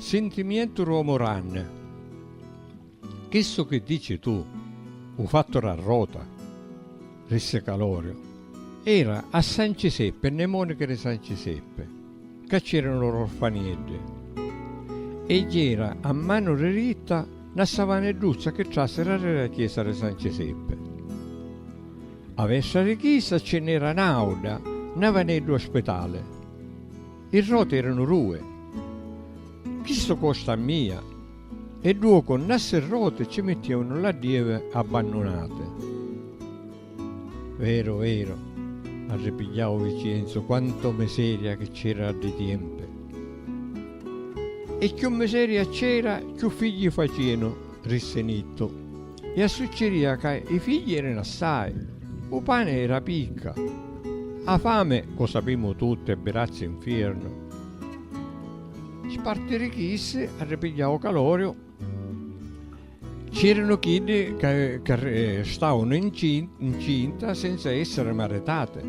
Sentimento Romoran. Questo che dici tu, ho fatto a rota, disse Calorio. Era a San Giuseppe, nelle monache di San Giuseppe, che c'erano l'orfaniette. E era a mano ritta una savaneduzza che trassero la chiesa di San Giuseppe. A verso la chiesa ce n'era un'auda, una vaneddu ospedale. I roti erano due. Questo costa mia. E due con nasse rote ci mettevano la dieve abbandonate. Vero, vero, arrepigliavo Vicenzo, quanto miseria che c'era di tempo. E più miseria c'era, più figli facevano, rissenitto. E a succeria che i figli erano assai, il pane era picca. A fame, lo sappiamo tutti, e berazzi inferno. Spartire chisse, arrepigliavo Calorio. C'erano chi che stavano incinta senza essere maritate.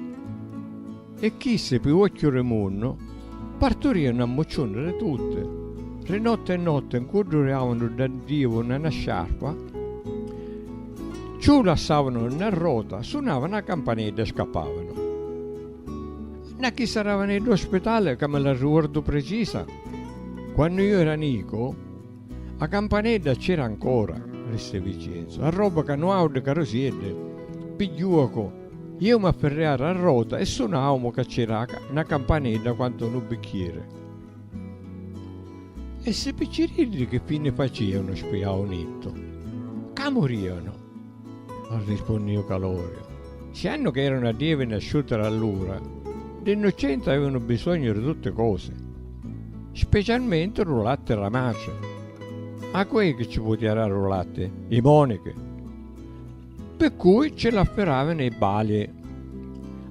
E chi se più occhio remunno partorirono a moccione tutte. Tre notte e notte in cui duravano da Dio una sciarpa, ciù lasciavano una rota, suonavano una campanella e scappavano. Ma chi saravano nell'ospedale che me la ricordo precisa? Quando io ero nico, la campanella c'era ancora, disse Vicenzo, a roba che non ha di carosiere, pigliuoco. Io mi afferravo a rota e suonavo che c'era una campanella quanto un bicchiere. E se piccirilli che fine facevano, spiavo netto? Che morivano, rispondeva Calorio. Se hanno che erano a Dio nasciute allora, gli innocenti avevano bisogno di tutte cose, specialmente il latte e la mace. A quei che ci poteva il latte, i monache. Per cui ce l'afferravano i bali.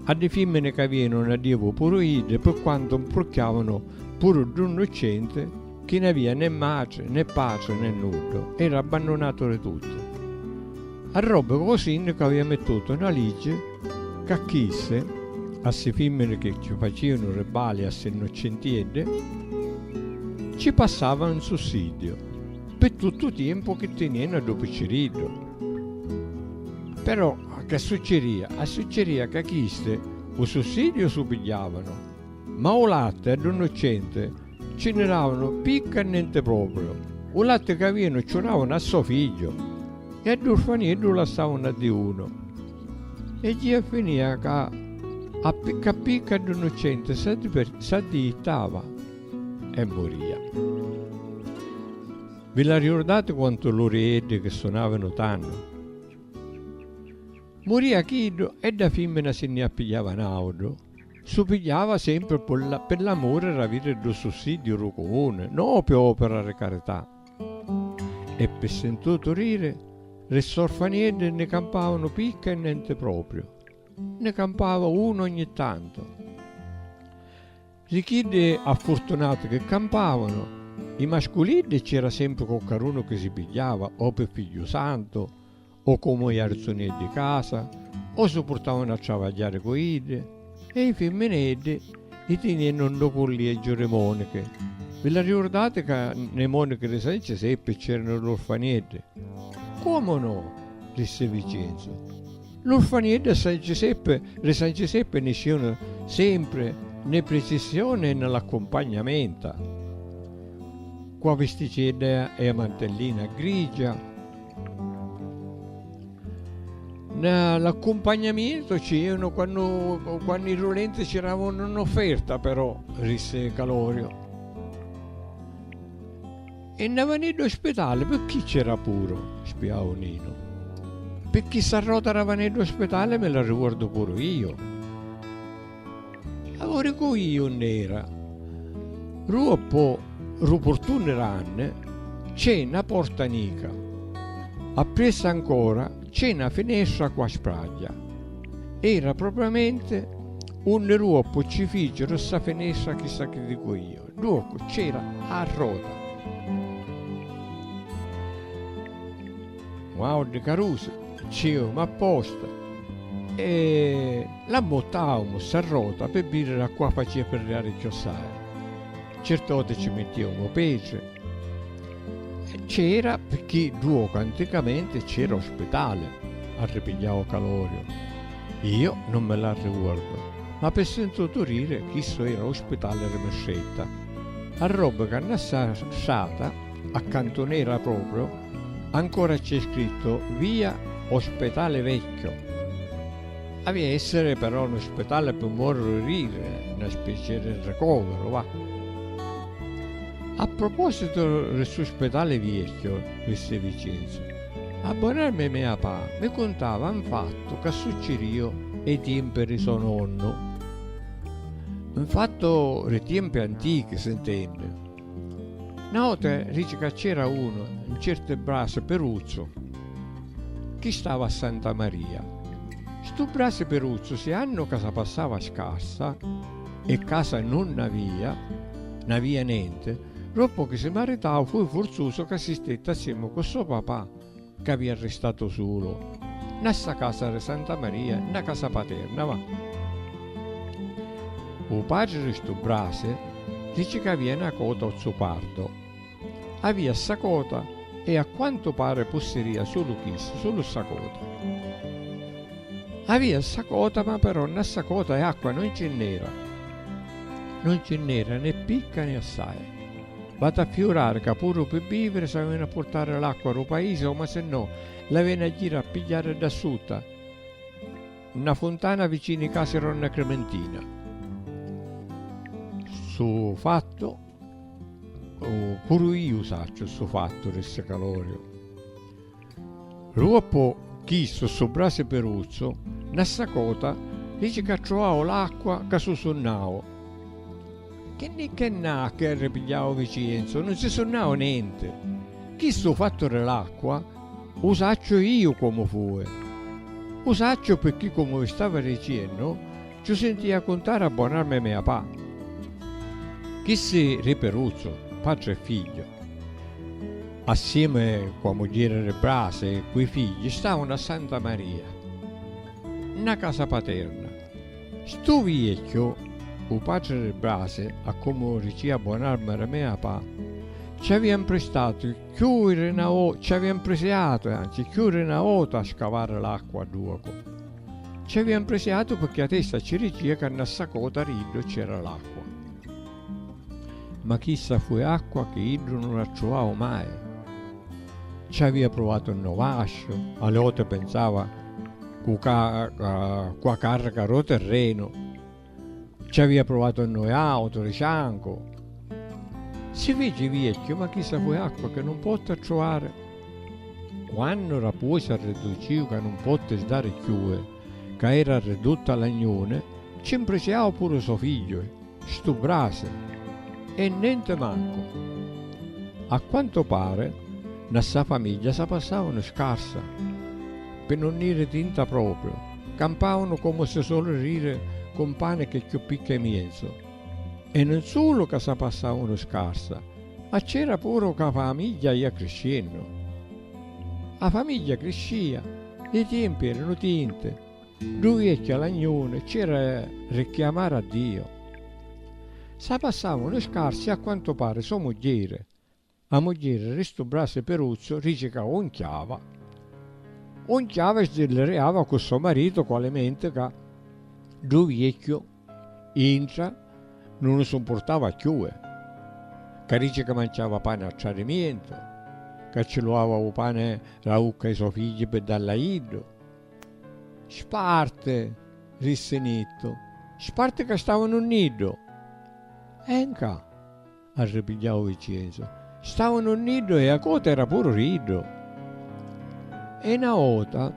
A di femmine che avevano a Dio pure ide, per quanto procchiavano pure d'innocente, che ne aveva né mace, né pace, né nudo, era abbandonato di tutto. A roba così che aveva mettuto una legge che chisse, a se femmine che ci facevano rebali a se innocentiede, ci passava un sussidio per tutto il tempo che tenevano dopo Cirillo. Però che succedeva? Succedeva che chiste il sussidio si pigliavano, ma il latte ad innocente ce n'eravano picca e niente proprio. Il latte che avevano c'eravano a suo figlio e ad orfanello la stavano a di uno. E gli finiva che a picca ad innocente si additava e moria. Vi la ricordate quanto l'oriette che suonavano tanto? Moria Chido e da femmina se ne appigliava naudo. Si pigliava sempre per l'amore e avere il sussidio del comune, non per opera di carità. E per sentito rire, le sorfaniette ne campavano picca e niente proprio. Ne campava uno ogni tanto. Gli chidi affortunati che campavano, i mascolini c'era sempre qualcuno che si pigliava o per figlio santo o come gli arzonieri di casa o si portavano a travagliare con ide e i femminetti li tenevano dopo le monache. Vi la ricordate che nei monache di San Giuseppe c'erano l'orfaniette? Come no? Disse Vicenzo. L'orfaniette di San Giuseppe nascevano sempre nella precisione e nell'accompagnamento. Qua vesticella e mantellina grigia. L'accompagnamento c'erano quando i rolenti c'eravano un'offerta, però, disse Calorio. E ne vanno all'ospedale, per chi c'era pure? Spiavo Nino. Per chi s'arrota era venuto all'ospedale me la ricordo pure io. Ora con io nera. Ruportuneranne c'è una porta nica. Appressa ancora c'è una finestra qua spraglia. Era propriamente un ruoppo ci figero sta finestra chissà che dico io. Dopo c'era a rota. Wow, di caruse, c'era apposta. E la mottavamo sta rota per bere l'acqua faceva per le chiossare. certe volte ci mettevamo pece. C'era, perché duoco anticamente c'era ospedale a Ripigliao Calorio. Io non me la ricordo, ma per sentito dire che isso era ospedale Rimescetta. A roba che hanno stata, a cantonera proprio, ancora c'è scritto via ospedale vecchio. Aveva essere però un ospedale per morire, una specie di ricovero, va. A proposito del suo ospedale vecchio, queste Vicenza, a Bonarme mia papà mi contava un fatto che succedeva ai tempi di suo nonno. Un fatto dei tempi antichi, si intende. Una volta dice che c'era uno, un certo Brase Peruzzo, che stava a Santa Maria. Sto Brase Peruzzo, se hanno casa passava scarsa e casa non n'avia niente, dopo che si maritava fu forzoso che si stette assieme con suo papà, che aveva restato solo, nella casa di Santa Maria, una casa paterna, va. Il padre di sto Brase dice che aveva una cota al suo parto. Aveva sta cota e a quanto pare posseria solo chissà, solo sta cota. Aveva sta cota, ma però nella cota e acqua non ce n'era. Non ce n'era né picca né assai. Vado a fiorare che pure per vivere se avevano a portare l'acqua al paese, o ma se no la viene a girare a pigliare da sotto. Una fontana vicino a casa era una Clementina. Su fatto, pure io saccio su fatto questo calorio. Dopo chisto su Brase Peruzzo, nella cota dice che trovavo l'acqua che su sonnavo. Che na che ripigliavo Vicenzo, non si sonnavo niente. Chi sto fatto dell'acqua, usaccio io come fu. Usaccio perché, come vi stavo dicendo, ci sentia contare a buonarmi mia papà. Chi si riperuzzo, padre e figlio. Assieme con la moglie di Brase e quei figli stavano a Santa Maria, una casa paterna. Sto vecchio, il padre del Brase, a come diceva buonarmi a mia papà, ci avevano prestato chiudere una volta, ci avevano presiato, anzi, chiudere una volta a scavare l'acqua a duoco. Ci avevano presiato perché a testa ci diceva che nella cota riddo c'era l'acqua. Ma chissà fu acqua che io non la trovavo mai. Ci aveva provato il novascio, alle volte pensava qua carica ro terreno. Ci aveva provato il noi auto, di cianco. Si fece vecchio, ma chissà fu acqua che non potte trovare. Quando la posa riduciva che non potte stare chiude, che era ridotta all'agnone, ci impreciava pure suo figlio, sto Brase, e niente manco. A quanto pare, nella sua famiglia si passavano scarsa, per non dire tinta proprio, campavano come se solo rire con pane che più picca e mezzo. E non solo che si passavano scarsa, ma c'era pure che la famiglia ia crescendo. La famiglia crescia, i tempi erano tinte, lui vecchio all'agnone c'era richiamare a Dio. Si passavano scarsi a quanto pare sua moglie. La moglie resto Brase Peruzzo dice che onchiava e sdelereava con suo marito qualemente che lui vecchio entra non lo sopportava più, che dice che mangiava pane al tradimento, che ci lavava il pane la ucca ai suoi figli per darla iddo. Sparte, disse Nitto, sparte che stavano in un nido. Enca, ha ripigliato Vicenzo, stavano in un nido e a coda era pure rido. E una volta,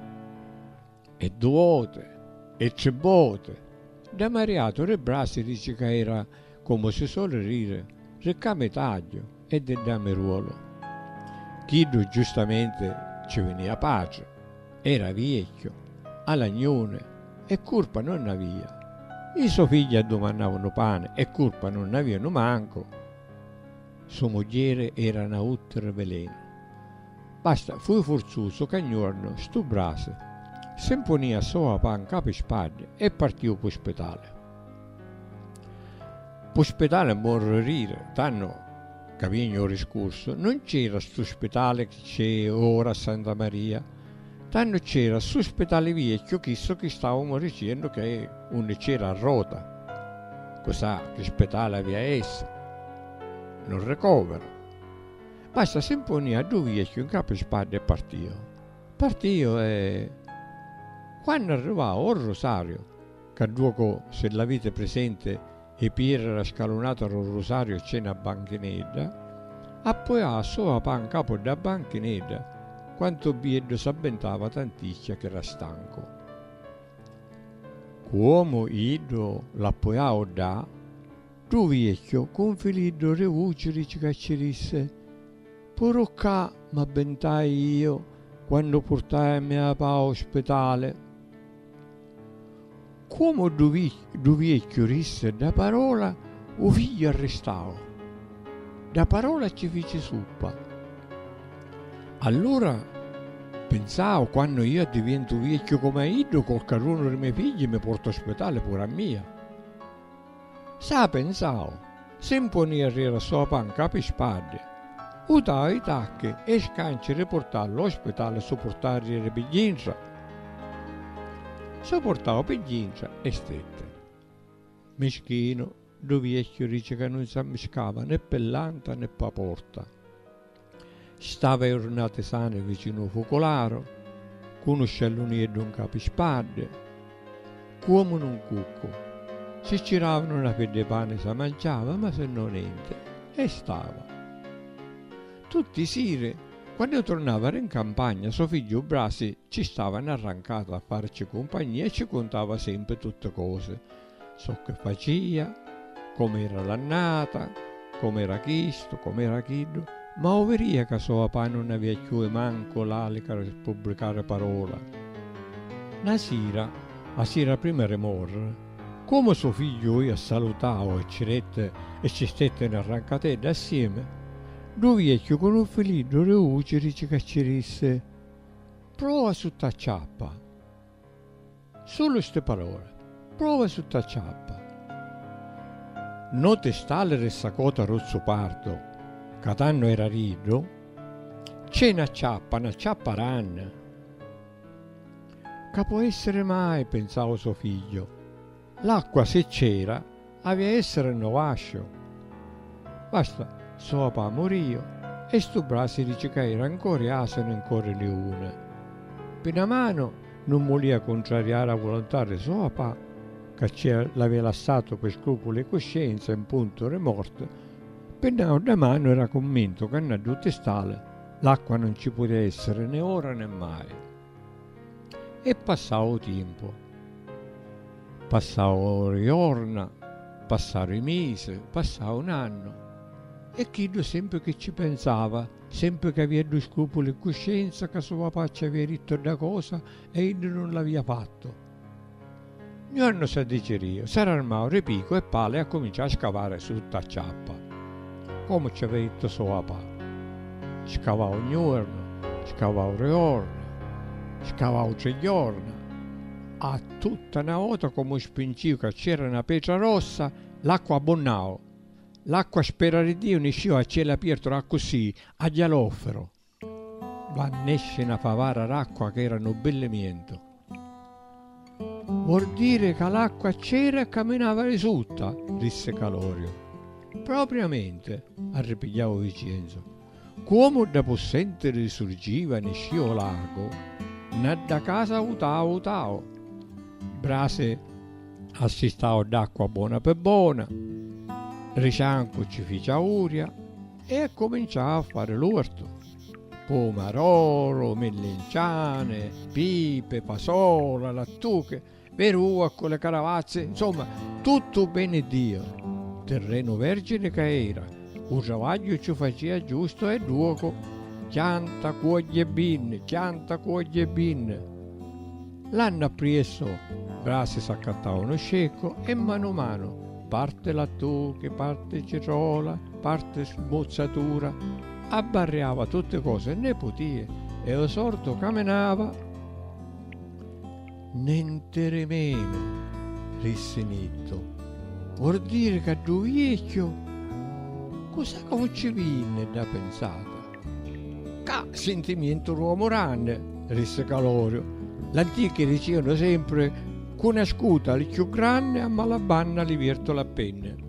e due volte, e tre volte, da Mariato Re Brasi dice che era, come si suole dire, recame taglio e del dameruolo. Chiddo giustamente ci veniva pace, era vecchio, all'agnone, e curpa non aveva. I suoi figli addomandavano pane e curpa non avevano manco. Sua moglie era una uttere veleno. Basta, fu forzoso che un giorno sto Brase si imponeva sua pan capo e spalle e partì per l'ospedale. L'ospedale morire, tanto Cavigno riscorso, non c'era quest'ospedale che c'è ora a Santa Maria, tanto c'era quest'ospedale vecchio che stavamo dicendo che non c'era a Rota. Cos'ha che ospedale aveva esso? Non ricovero. Basta sempre a due vecchio in capo spada e partio. Partio e quando arrivavo al Rosario, che due se l'avete presente e Piero era scalonato al Rosario e c'è una banchinetta, appoggiava solo in capo da banchinetta, quanto Piero s'avventava tantissimo che era stanco. Come io l'appoggiavo da, tu vecchio con filiddo reuceri ci caccerisse, pure qua m'avventai io quando portai mia pa all'ospedale. Come du vecchio risse da parola, o figlio arrestavo. Da parola ci fece suppa. Allora pensavo, quando io divento vecchio come io, col caruno dei miei figli mi porto all'ospedale pure a mia. Sa pensavo, sempre ne arriva sua panca per spade, utava i tacchi e scanci riportare all'ospedale su portare le piglienza. Sopportavo piglienza e stette. Meschino, due vecchio dice che non si ammiscava né per l'anta né per la porta. Stava giornate sane vicino al focolaro, con uno scellonietto in capo spade, come un cucco. Si giravano una fetta di pane si mangiava, ma se non niente, e stava. Tutti i sere, quando tornava in campagna, suo figlio Brasi ci stava arrancato a farci compagnia e ci contava sempre tutte cose. So che faceva, come era l'annata, come era chisto, come era chiddo, ma overia che suo papà non aveva più manco l'alica per pubblicare parola. Una sera, a sera prima di morire, come suo figlio io salutavo e ci stette in arrancatella assieme, due vecchio con un filino reuceri ci caccerisse. Prova su ta ciappa. Solo ste parole. Prova su ta ciappa. Non te stale ressacota rozzo pardo, che tanto era rido, c'è una ciappa ranna. Che può essere mai, pensavo suo figlio. L'acqua se c'era, aveva essere un novascio. Basta. Suo papà morì e sto Brasi dice che era ancora asino e ancora leone. Per una mano non voleva contrariare la volontà di suo papà, che l'aveva lasciato per scrupoli e coscienza in punto di morte, per una mano era convinto che nella due stale l'acqua non ci poteva essere né ora né mai. E passava tempo. Passava giorni, passava i mesi, passava un anno. E Chiddo sempre che ci pensava, sempre che aveva due scrupoli in coscienza che suo papà ci aveva detto una cosa e egli non l'aveva fatto. Un giorno si diceria, si armava ripico e pale a cominciare a scavare su tutta ciappa. Come ci aveva detto suo papà. Scavava un giorno, scavava un giorno, scavava 3 giorni. A tutta una volta come spingivo che c'era una pietra rossa, l'acqua abbonnava. L'acqua spera di Dio ne sciò a cielo aperto così, a gialofero. Va nesce una favara d'acqua che era un bellemiento. Vuol dire che l'acqua c'era e camminava risulta, disse Calorio. Propriamente, arrepigliavo Vincenzo. Come da possente risurgiva ne scio lago, ne da casa utao. Brase assistavo d'acqua buona per buona. Ricianco ci fece auria e cominciava a fare l'orto. Pomarolo, mellenciane, pipe, fasola, lattuche, verua con le caravazze, insomma, tutto bene Dio. Terreno vergine che era, un travaglio ci faceva giusto e duoco, chianta, cuoglie binne. L'anno appresso, Brasi s'accattava uno scecco e mano parte lattuche, parte cerola, parte smozzatura, abbarriava tutte cose nepotie e lo sordo camminava. Niente meno, disse Nitto. vuol dire che tu vecchio, cosa che ci viene da pensare? Che sentimento l'uomo ranne, disse Calorio. L'antichi dicevano sempre che una scuta li più grande a malabanna li virto la penna.